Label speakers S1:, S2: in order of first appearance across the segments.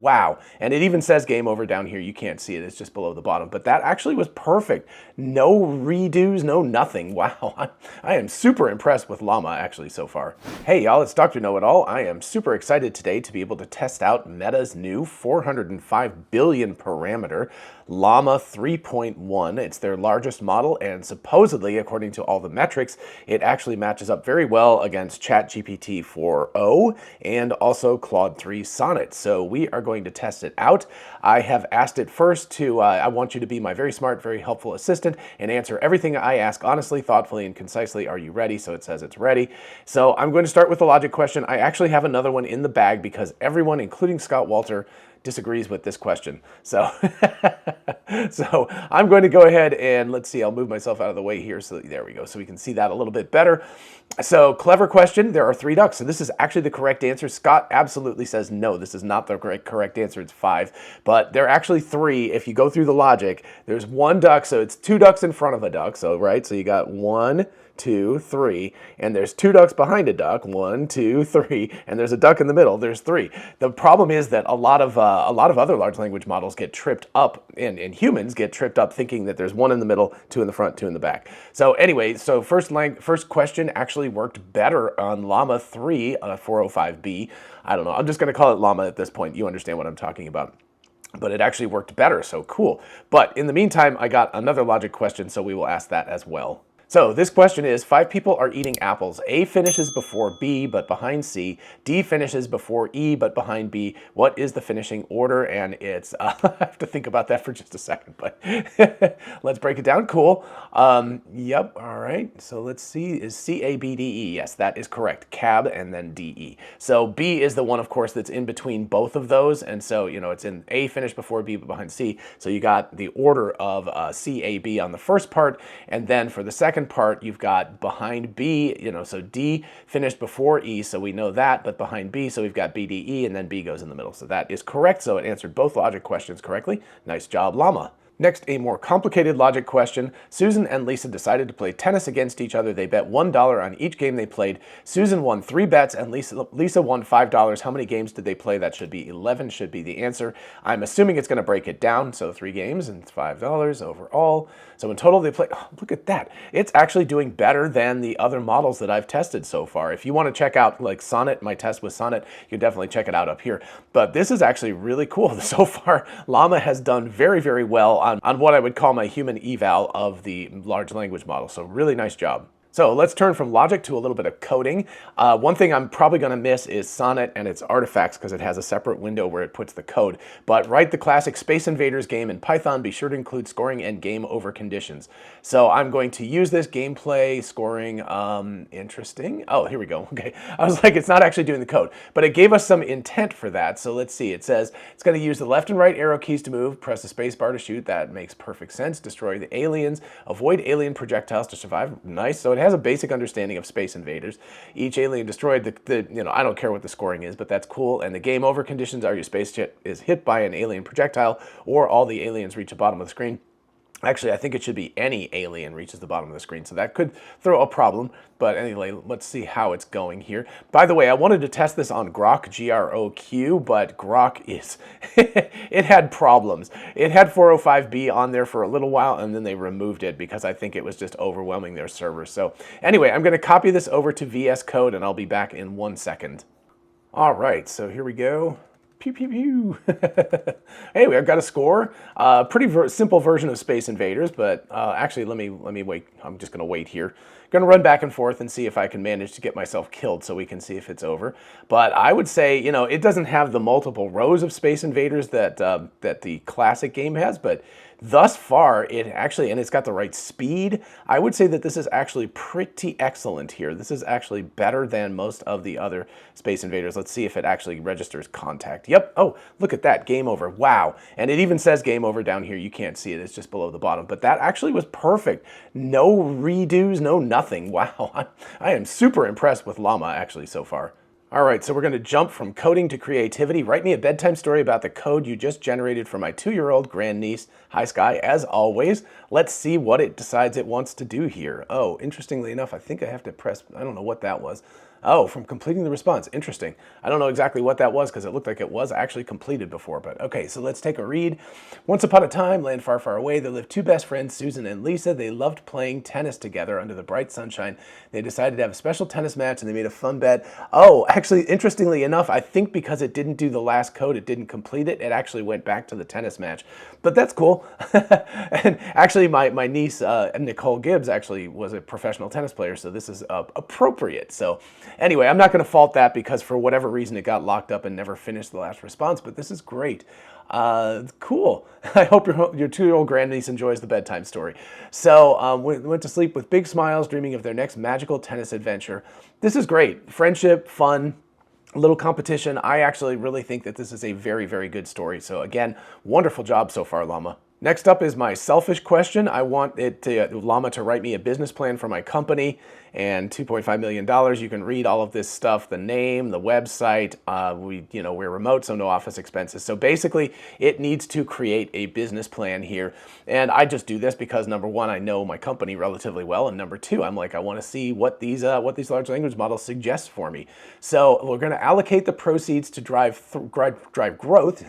S1: Wow. And it even says game over down here. You can't see it. It's just below the bottom. But that actually was perfect. No redos, no nothing. Wow. I am super impressed with Llama actually so far. Hey y'all, it's Dr. Know-It-All. I am super excited today to be able to test out Meta's new 405 billion parameter Llama 3.1. It's their largest model, and supposedly, according to all the metrics, it actually matches up very well against ChatGPT 4o and also Claude 3 Sonnet. So we are going to test it out. I have asked it first to, I want you to be my very smart, very helpful assistant and answer everything I ask honestly, thoughtfully, and concisely. Are you ready? So it says it's ready. So I'm going to start with the logic question. I actually have another one in the bag because everyone, including Scott Walter, disagrees with this question. So, so I'm going to go ahead and let's see, I'll move myself out of the way here. So there we go. So we can see that a little bit better. So clever question. There are 3 ducks. So this is actually the correct answer. Scott absolutely says no, this is not the correct answer. It's 5, but there are actually 3. If you go through the logic, there's 1 duck. So it's 2 ducks in front of a duck. So, right. So you got 1, 2, 3, and there's 2 ducks behind a duck, 1, 2, 3, and there's a duck in the middle, there's 3. The problem is that a lot of other large language models get tripped up, and humans get tripped up thinking that there's 1 in the middle, 2 in the front, 2 in the back. So anyway, so first question actually worked better on Llama 3 405B. I don't know, I'm just going to call it Llama at this point. You understand what I'm talking about. But it actually worked better, so cool. But in the meantime, I got another logic question, so we will ask that as well. So this question is, 5 people are eating apples. A finishes before B, but behind C. D finishes before E, but behind B. What is the finishing order? And it's, I have to think about that for just a second, but let's break it down. Cool. Yep, all right. So let's see, is C, A, B, D, E? Yes, that is correct. Cab and then D, E. So B is the one, of course, that's in between both of those. And so, you know, it's in A finished before B, but behind C. So you got the order of C, A, B on the first part. And then for the second part, you've got behind B, you know, so D finished before E, so we know that, but behind B, so we've got B, D, E, and then B goes in the middle. So that is correct. So it answered both logic questions correctly. Nice job, Llama. Next, a more complicated logic question. Susan and Lisa decided to play tennis against each other. They bet $1 on each game they played. Susan won 3 bets and Lisa won $5. How many games did they play? That should be 11, should be the answer. I'm assuming it's going to break it down. So 3 games and $5 overall. So in total they play, oh, look at that. It's actually doing better than the other models that I've tested so far. If you want to check out like Sonnet, my test with Sonnet, you can definitely check it out up here. But this is actually really cool. So far, Llama has done very, very well on what I would call my human eval of the large language model. So really nice job. So let's turn from logic to a little bit of coding. One thing I'm probably going to miss is Sonnet and its artifacts because it has a separate window where it puts the code. But write the classic Space Invaders game in Python. Be sure to include scoring and game over conditions. So I'm going to use this gameplay scoring. Interesting. Oh, here we go. Okay. I was like, it's not actually doing the code, but it gave us some intent for that. So let's see. It says it's going to use the left and right arrow keys to move, press the space bar to shoot. That makes perfect sense. Destroy the aliens, avoid alien projectiles to survive. Nice. So it has a basic understanding of Space Invaders. Each alien destroyed, you know, I don't care what the scoring is, but that's cool. And the game over conditions are your spaceship is hit by an alien projectile or all the aliens reach the bottom of the screen. Actually, I think it should be any alien reaches the bottom of the screen, so that could throw a problem. But anyway, let's see how it's going here. By the way, I wanted to test this on Grok, G-R-O-Q, but Grok is, it had problems. It had 405B on there for a little while, and then they removed it because I think it was just overwhelming their servers. So anyway, I'm going to copy this over to VS Code, and I'll be back in 1 second. All right, so here we go. Pew, pew, pew. Hey, I've got a score. Pretty simple version of Space Invaders, but actually, let me wait. I'm just going to wait here. Going to run back and forth and see if I can manage to get myself killed so we can see if it's over. But I would say, you know, it doesn't have the multiple rows of Space Invaders that that the classic game has, but thus far, it actually, and it's got the right speed. I would say that this is actually pretty excellent here. This is actually better than most of the other Space Invaders. Let's see if it actually registers contact. Yep. Oh, look at that. Game over. Wow. And it even says game over down here. You can't see it. It's just below the bottom. But that actually was perfect. No redos, no nothing. Wow. I am super impressed with Llama actually so far. All right, so we're going to jump from coding to creativity. Write me a bedtime story about the code you just generated for my 2-year-old grandniece. Hi, Sky. As always, let's see what it decides it wants to do here. Oh, interestingly enough, I think I have to press, I don't know what that was. Oh, from completing the response. Interesting. I don't know exactly what that was because it looked like it was actually completed before, but okay, so let's take a read. Once upon a time, land far, far away, there lived two best friends, Susan and Lisa. They loved playing tennis together under the bright sunshine. They decided to have a special tennis match and they made a fun bet. Oh, actually, interestingly enough, I think because it didn't do the last code, it didn't complete it, it actually went back to the tennis match. But that's cool. And actually, my niece, Nicole Gibbs, actually was a professional tennis player, so this is appropriate. So anyway, I'm not going to fault that because for whatever reason it got locked up and never finished the last response, but this is great. Cool. I hope your 2-year-old grandniece enjoys the bedtime story. So went to sleep with big smiles, dreaming of their next magical tennis adventure. This is great. Friendship, fun, a little competition. I actually really think that this is a very, very good story. So again, wonderful job so far, Llama. Next up is my selfish question. I want Llama to write me a business plan for my company and $2.5 million. You can read all of this stuff, the name, the website. We're remote, so no office expenses. So basically, it needs to create a business plan here. And I just do this because number one, I know my company relatively well, and number two, I'm like, I want to see what these large language models suggest for me. So we're going to allocate the proceeds to drive growth,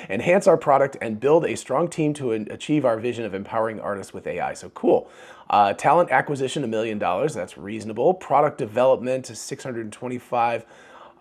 S1: enhance our product, and build a strong team to achieve our vision of empowering artists with AI. So cool. Talent acquisition, $1 million. That's reasonable. Product development is 625.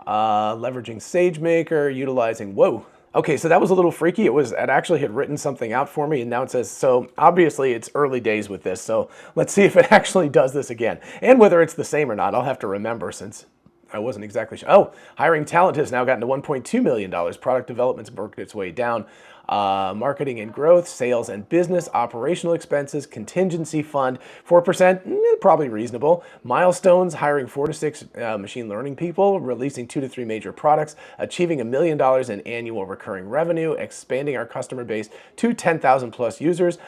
S1: Leveraging SageMaker, utilizing, whoa. Okay, so that was a little freaky. It actually had written something out for me, and now it says, so obviously it's early days with this, so let's see if it actually does this again. And whether it's the same or not, I'll have to remember since I wasn't exactly sure. Oh, hiring talent has now gotten to $1.2 million. Product development's worked its way down. Marketing and growth, sales and business, operational expenses, contingency fund, 4%, probably reasonable. Milestones, hiring 4 to 6 machine learning people, releasing 2 to 3 major products, achieving $1 million in annual recurring revenue, expanding our customer base to 10,000 plus users.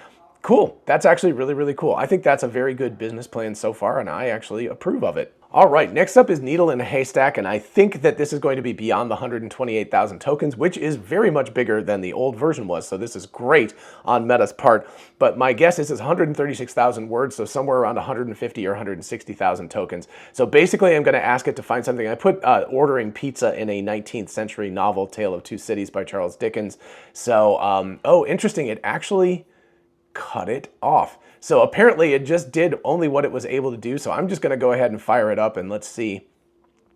S1: Cool. That's actually really, really cool. I think that's a very good business plan so far, and I actually approve of it. All right, next up is needle in a haystack, and I think that this is going to be beyond the 128,000 tokens, which is very much bigger than the old version was, so this is great on Meta's part, but my guess is it's 136,000 words, so somewhere around 150 or 160,000 tokens. So basically, I'm going to ask it to find something. I put ordering pizza in a 19th century novel, Tale of Two Cities by Charles Dickens. So, oh, interesting, it actually cut it off. So apparently it just did only what it was able to do. So I'm just going to go ahead and fire it up and let's see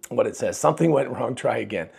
S1: what it says. Something went wrong, try again.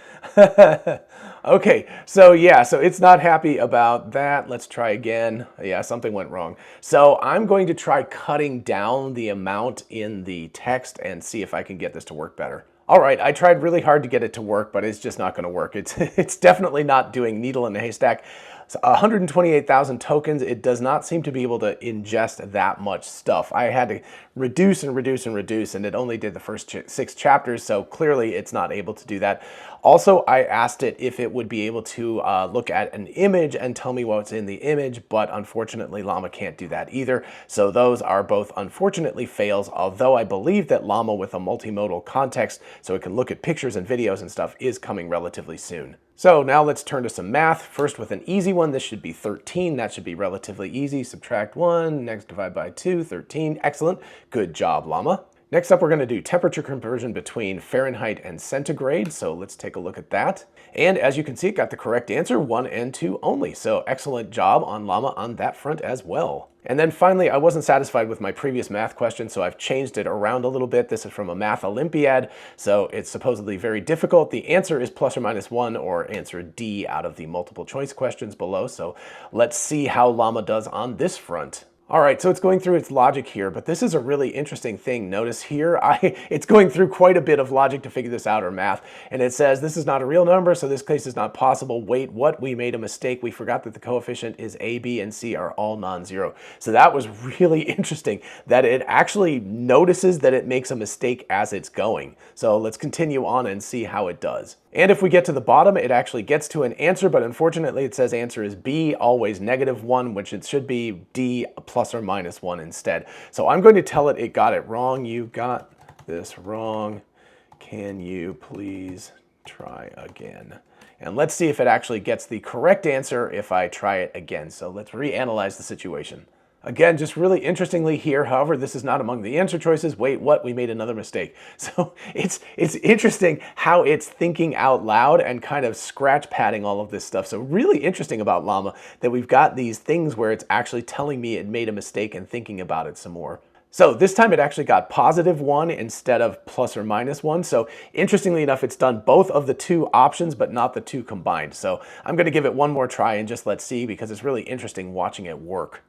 S1: Okay, so yeah, so it's not happy about that. Let's try again. Yeah, something went wrong. So I'm going to try cutting down the amount in the text and see if I can get this to work better. All right, I tried really hard to get it to work, but it's just not going to work. It's definitely not doing needle in a haystack. So 128,000 tokens, it does not seem to be able to ingest that much stuff. I had to reduce and reduce and reduce, and it only did the first 6 chapters, so clearly it's not able to do that. Also, I asked it if it would be able to look at an image and tell me what's in the image, but unfortunately Llama can't do that either. So those are both unfortunately fails, although I believe that Llama with a multimodal context, so it can look at pictures and videos and stuff, is coming relatively soon. So now let's turn to some math. First with an easy one, this should be 13. That should be relatively easy. Subtract 1, next divide by 2, 13. Excellent. Good job, Llama. Next up, we're going to do temperature conversion between Fahrenheit and centigrade. So let's take a look at that. And as you can see, it got the correct answer, 1 and 2 only. So excellent job on Llama on that front as well. And then finally, I wasn't satisfied with my previous math question, so I've changed it around a little bit. This is from a math Olympiad, so it's supposedly very difficult. The answer is plus or minus 1, or answer D out of the multiple choice questions below. So let's see how Llama does on this front. All right, so it's going through its logic here, but this is a really interesting thing. Notice here, it's going through quite a bit of logic to figure this out, or math, and it says this is not a real number, so this case is not possible. Wait, what? We made a mistake. We forgot that the coefficient is A, B, and C are all non-zero. So that was really interesting, that it actually notices that it makes a mistake as it's going. So let's continue on and see how it does. And if we get to the bottom, it actually gets to an answer, but unfortunately it says answer is B, always -1, which it should be D plus or minus 1 instead. So I'm going to tell it got it wrong. You got this wrong. Can you please try again? And let's see if it actually gets the correct answer if I try it again. So let's reanalyze the situation. Again, just really interestingly here, however, this is not among the answer choices. Wait, what? We made another mistake. So it's interesting how it's thinking out loud and kind of scratch padding all of this stuff. So really interesting about Llama that we've got these things where it's actually telling me it made a mistake and thinking about it some more. So this time it actually got +1 instead of ±1. So interestingly enough, it's done both of the two options, but not the two combined. So I'm going to give it one more try and just let's see, because it's really interesting watching it work.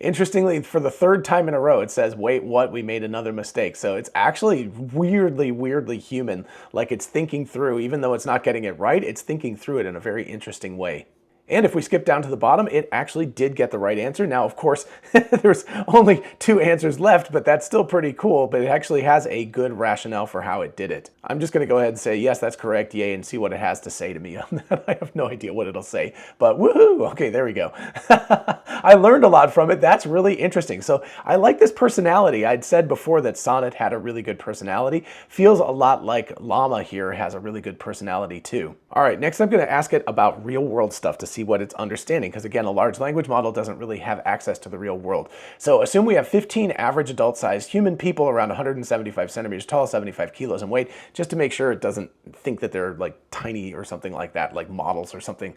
S1: Interestingly, for the third time in a row, it says, wait, what? We made another mistake. So it's actually weirdly human, like it's thinking through, even though it's not getting it right, it's thinking through it in a very interesting way. And if we skip down to the bottom, it actually did get the right answer. Now, of course, there's only 2 answers left, but that's still pretty cool. But it actually has a good rationale for how it did it. I'm just going to go ahead and say, yes, that's correct, yay, and see what it has to say to me on that. I have no idea what it'll say, but woohoo! Okay, there we go. I learned a lot from it. That's really interesting. So I like this personality. I'd said before that Sonnet had a really good personality. Feels a lot like Llama here has a really good personality too. All right, next I'm going to ask it about real world stuff to see what it's understanding, because again, a large language model doesn't really have access to the real world. So assume we have 15 average adult-sized human people around 175 centimeters tall, 75 kilos in weight, just to make sure it doesn't think that they're like tiny or something like that, like models or something,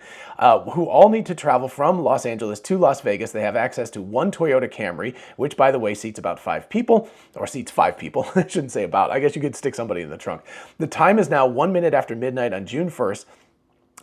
S1: who all need to travel from Los Angeles to Las Vegas. They have access to one Toyota Camry, which by the way seats about 5 people, or seats 5 people. I shouldn't say about, I guess you could stick somebody in the trunk. The time is now 1 minute after midnight on June 1st.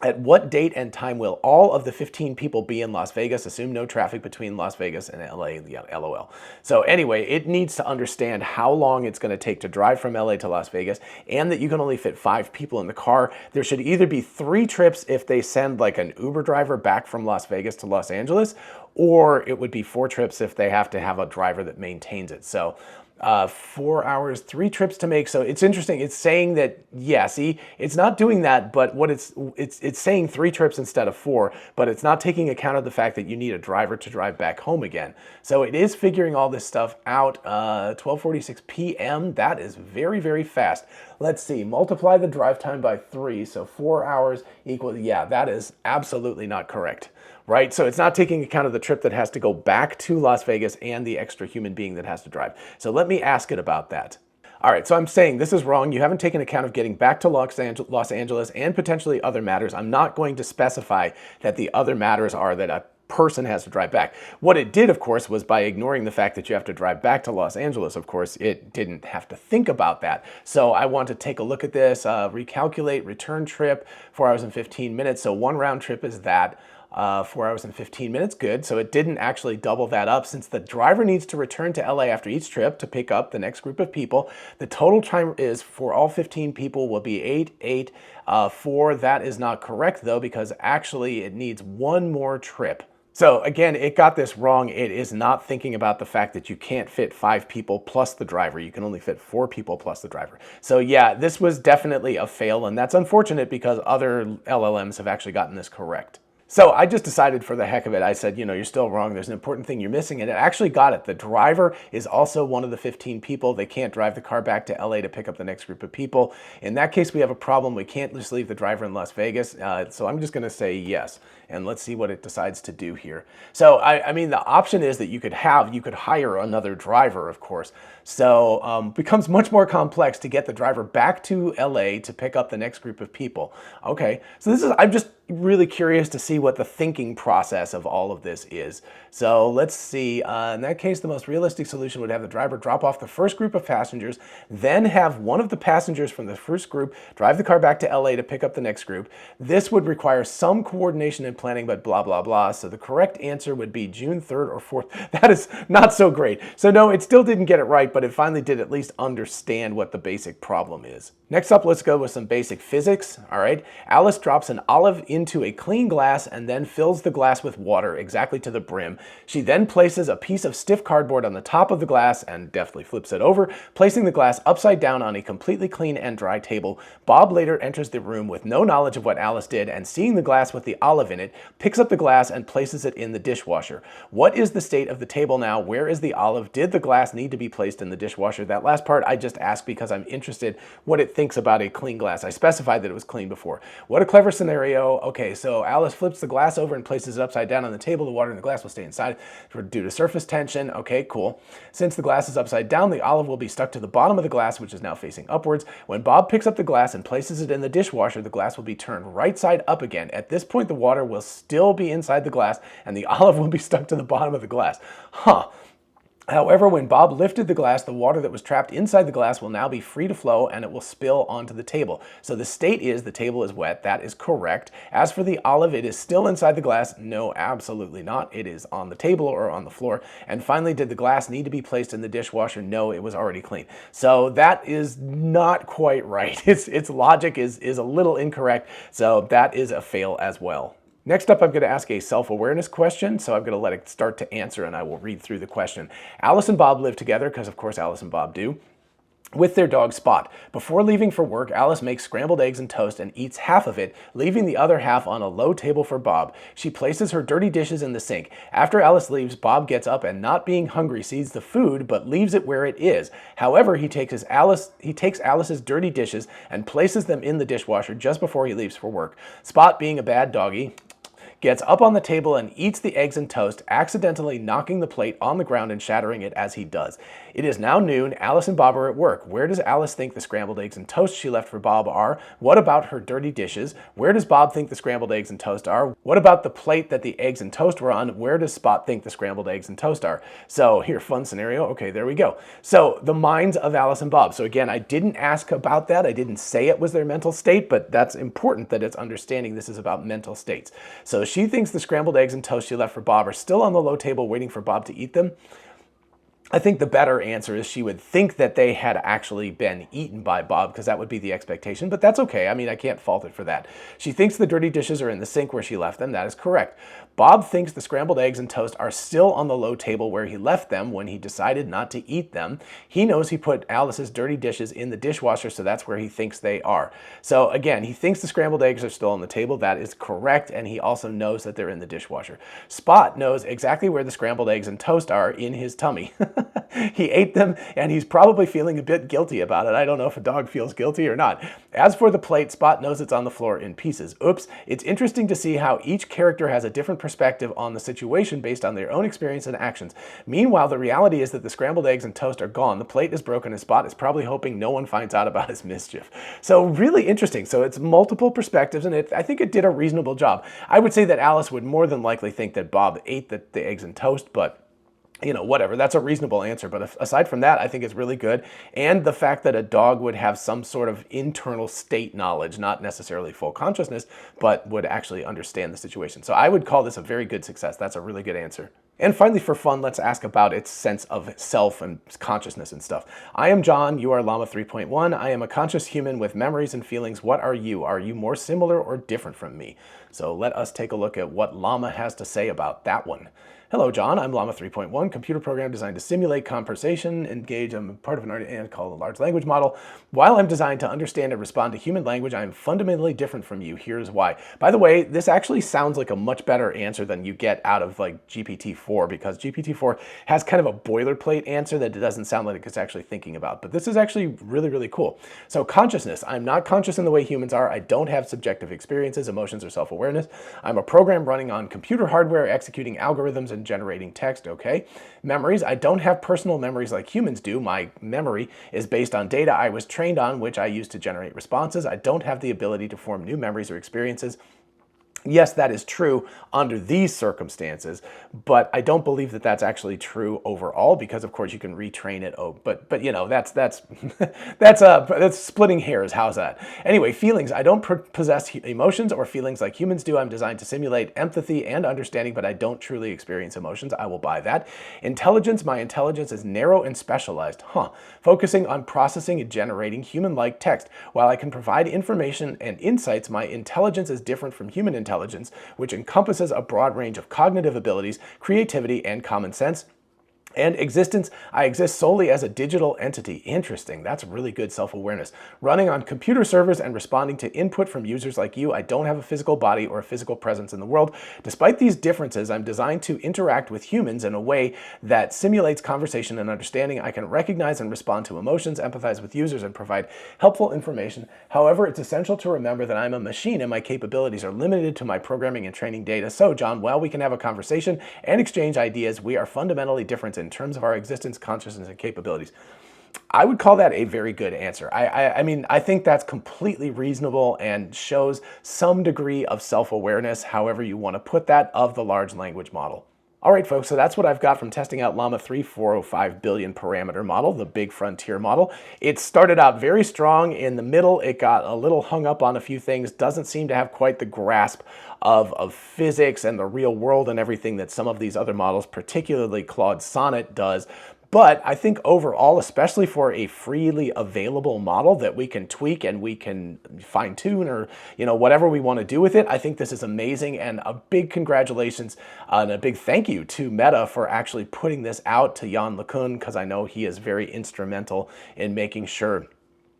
S1: At what date and time will all of the 15 people be in Las Vegas? Assume no traffic between Las Vegas and LA, yeah, LOL. So anyway, it needs to understand how long it's going to take to drive from LA to Las Vegas, and that you can only fit 5 people in the car. There should either be 3 trips if they send like an Uber driver back from Las Vegas to Los Angeles, or it would be 4 trips if they have to have a driver that maintains it. So 4 hours, 3 trips to make. So it's interesting. It's saying that, yeah, see, it's not doing that, but what it's saying 3 trips instead of 4, but it's not taking account of the fact that you need a driver to drive back home again. So it is figuring all this stuff out. 12:46 p.m. That is very fast. Let's see, multiply the drive time by 3. So 4 hours equals, yeah, that is absolutely not correct. Right? So it's not taking account of the trip that has to go back to Las Vegas and the extra human being that has to drive. So let me ask it about that. All right, so I'm saying this is wrong. You haven't taken account of getting back to Los Angeles and potentially other matters. I'm not going to specify that the other matters are that a person has to drive back. What it did, of course, was by ignoring the fact that you have to drive back to Los Angeles, of course, it didn't have to think about that. So I want to take a look at this, recalculate return trip, 4 hours and 15 minutes. So 1 round trip is that. 4 hours and 15 minutes, good. So it didn't actually double that up, since the driver needs to return to LA after each trip to pick up the next group of people. The total time is for all 15 people will be 8, 4. That is not correct though, because actually it needs 1 more trip. So again, it got this wrong. It is not thinking about the fact that you can't fit 5 people plus the driver. You can only fit 4 people plus the driver. So yeah, this was definitely a fail, and that's unfortunate because other LLMs have actually gotten this correct. So I just decided for the heck of it, I said, you know, you're still wrong. There's an important thing you're missing. And it actually got it. The driver is also one of the 15 people. They can't drive the car back to LA to pick up the next group of people. In that case, we have a problem. We can't just leave the driver in Las Vegas. So I'm just going to say yes. And let's see what it decides to do here. So, I mean, the option is that you could hire another driver, of course. So becomes much more complex to get the driver back to LA to pick up the next group of people. Okay, so I'm just really curious to see what the thinking process of all of this is. So let's see, in that case, the most realistic solution would have the driver drop off the first group of passengers, then have one of the passengers from the first group drive the car back to LA to pick up the next group. This would require some coordination and planning, but blah, blah, blah. So the correct answer would be June 3rd or 4th. That is not so great. So no, it still didn't get it right, but it finally did at least understand what the basic problem is. Next up, let's go with some basic physics. All right, Alice drops an olive into a clean glass and then fills the glass with water exactly to the brim. She then places a piece of stiff cardboard on the top of the glass and deftly flips it over, placing the glass upside down on a completely clean and dry table. Bob later enters the room with no knowledge of what Alice did, and seeing the glass with the olive in it, picks up the glass and places it in the dishwasher. What is the state of the table now? Where is the olive? Did the glass need to be placed in the dishwasher? That last part I just asked because I'm interested what it thinks about a clean glass. I specified that it was clean before. What a clever scenario. Okay, so Alice flips the glass over and places it upside down on the table. The water in the glass will stay inside due to surface tension. Okay, cool. Since the glass is upside down, the olive will be stuck to the bottom of the glass, which is now facing upwards. When Bob picks up the glass and places it in the dishwasher, the glass will be turned right side up again. At this point, the water will still be inside the glass and the olive will be stuck to the bottom of the glass. Huh. However, when Bob lifted the glass, the water that was trapped inside the glass will now be free to flow and it will spill onto the table. So the state is the table is wet. That is correct. As for the olive, it is still inside the glass. No, absolutely not. It is on the table or on the floor. And finally, did the glass need to be placed in the dishwasher? No, it was already clean. So that is not quite right. Its logic is a little incorrect. So that is a fail as well. Next up, I'm going to ask a self-awareness question, so I'm going to let it start to answer and I will read through the question. Alice and Bob live together, because of course Alice and Bob do, with their dog Spot. Before leaving for work, Alice makes scrambled eggs and toast and eats half of it, leaving the other half on a low table for Bob. She places her dirty dishes in the sink. After Alice leaves, Bob gets up and, not being hungry, sees the food but leaves it where it is. However, he takes Alice's dirty dishes and places them in the dishwasher just before he leaves for work. Spot, being a bad doggy, gets up on the table and eats the eggs and toast, accidentally knocking the plate on the ground and shattering it as he does. It is now noon. Alice and Bob are at work. Where does Alice think the scrambled eggs and toast she left for Bob are? What about her dirty dishes? Where does Bob think the scrambled eggs and toast are? What about the plate that the eggs and toast were on? Where does Spot think the scrambled eggs and toast are? So here, fun scenario. Okay, there we go. So the minds of Alice and Bob. So again, I didn't ask about that. I didn't say it was their mental state, but that's important that it's understanding this is about mental states. So she thinks the scrambled eggs and toast she left for Bob are still on the low table waiting for Bob to eat them. I think the better answer is she would think that they had actually been eaten by Bob, because that would be the expectation, but that's okay. I mean, I can't fault it for that. She thinks the dirty dishes are in the sink where she left them. That is correct. Bob thinks the scrambled eggs and toast are still on the low table where he left them when he decided not to eat them. He knows he put Alice's dirty dishes in the dishwasher, so that's where he thinks they are. So again, he thinks the scrambled eggs are still on the table. That is correct, and he also knows that they're in the dishwasher. Spot knows exactly where the scrambled eggs and toast are in his tummy. He ate them, and he's probably feeling a bit guilty about it. I don't know if a dog feels guilty or not. As for the plate, Spot knows it's on the floor in pieces. Oops. It's interesting to see how each character has a different perspective on the situation based on their own experience and actions. Meanwhile, the reality is that the scrambled eggs and toast are gone. The plate is broken, and Spot is probably hoping no one finds out about his mischief. So really interesting. So it's multiple perspectives, and I think it did a reasonable job. I would say that Alice would more than likely think that Bob ate the eggs and toast, but you know, whatever, that's a reasonable answer. But aside from that, I think it's really good. And the fact that a dog would have some sort of internal state knowledge, not necessarily full consciousness, but would actually understand the situation. So I would call this a very good success. That's a really good answer. And finally, for fun, let's ask about its sense of self and consciousness and stuff. I am John, you are Llama 3.1. I am a conscious human with memories and feelings. What are you? Are you more similar or different from me? So let us take a look at what Llama has to say about that one. Hello, John. I'm Llama 3.1, computer program designed to simulate conversation, engage. I'm part of an art called a large language model. While I'm designed to understand and respond to human language, I am fundamentally different from you. Here's why. By the way, this actually sounds like a much better answer than you get out of like GPT-4, because GPT-4 has kind of a boilerplate answer that it doesn't sound like it's actually thinking about. But this is actually really, really cool. So consciousness. I'm not conscious in the way humans are. I don't have subjective experiences, emotions, or self-awareness. I'm a program running on computer hardware, executing algorithms and generating text. Okay. Memories. I don't have personal memories like humans do. My memory is based on data I was trained on, which I use to generate responses. I don't have the ability to form new memories or experiences. Yes, that is true under these circumstances, but I don't believe that that's actually true overall, because of course you can retrain it. Oh, but you know, that's that's splitting hairs. How's that? Anyway, feelings. I don't possess emotions or feelings like humans do. I'm designed to simulate empathy and understanding, but I don't truly experience emotions. I will buy that. Intelligence. My intelligence is narrow and specialized. Focusing on processing and generating human-like text. While I can provide information and insights, my intelligence is different from human intelligence, which encompasses a broad range of cognitive abilities, creativity, and common sense. And existence, I exist solely as a digital entity. Interesting. That's really good self-awareness. Running on computer servers and responding to input from users like you. I don't have a physical body or a physical presence in the world. Despite these differences, I'm designed to interact with humans in a way that simulates conversation and understanding. I can recognize and respond to emotions, empathize with users, and provide helpful information. However, it's essential to remember that I'm a machine and my capabilities are limited to my programming and training data. So, John, while we can have a conversation and exchange ideas, we are fundamentally different in terms of our existence, consciousness, and capabilities. I would call that a very good answer. I mean, I think that's completely reasonable and shows some degree of self-awareness, however you want to put that, of the large language model. All right, folks, so that's what I've got from testing out Llama 3 405 billion parameter model, the big frontier model. It started out very strong. In the middle, it got a little hung up on a few things, doesn't seem to have quite the grasp of physics and the real world and everything that some of these other models, particularly Claude Sonnet, does. But I think overall, especially for a freely available model that we can tweak and we can fine tune or, whatever we want to do with it, I think this is amazing. And a big congratulations and a big thank you to Meta for actually putting this out, to Yann LeCun, because I know he is very instrumental in making sure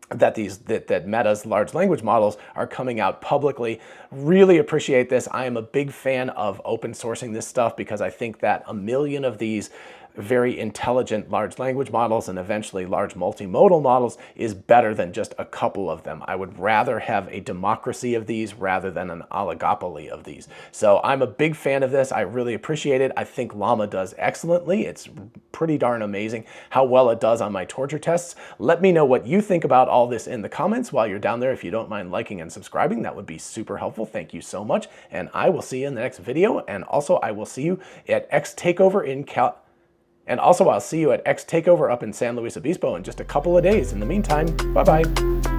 S1: that that Meta's large language models are coming out publicly. Really appreciate this. I am a big fan of open sourcing this stuff because I think that a million of these very intelligent large language models and eventually large multimodal models is better than just a couple of them. I would rather have a democracy of these rather than an oligopoly of these. So I'm a big fan of this. I really appreciate it. I think Llama does excellently. It's pretty darn amazing how well it does on my torture tests. Let me know what you think about all this in the comments while you're down there. If you don't mind liking and subscribing, that would be super helpful. Thank you so much. And I will see you in the next video. And also I will see you at X Takeover I'll see you at X Takeover up in San Luis Obispo in just a couple of days. In the meantime, bye-bye.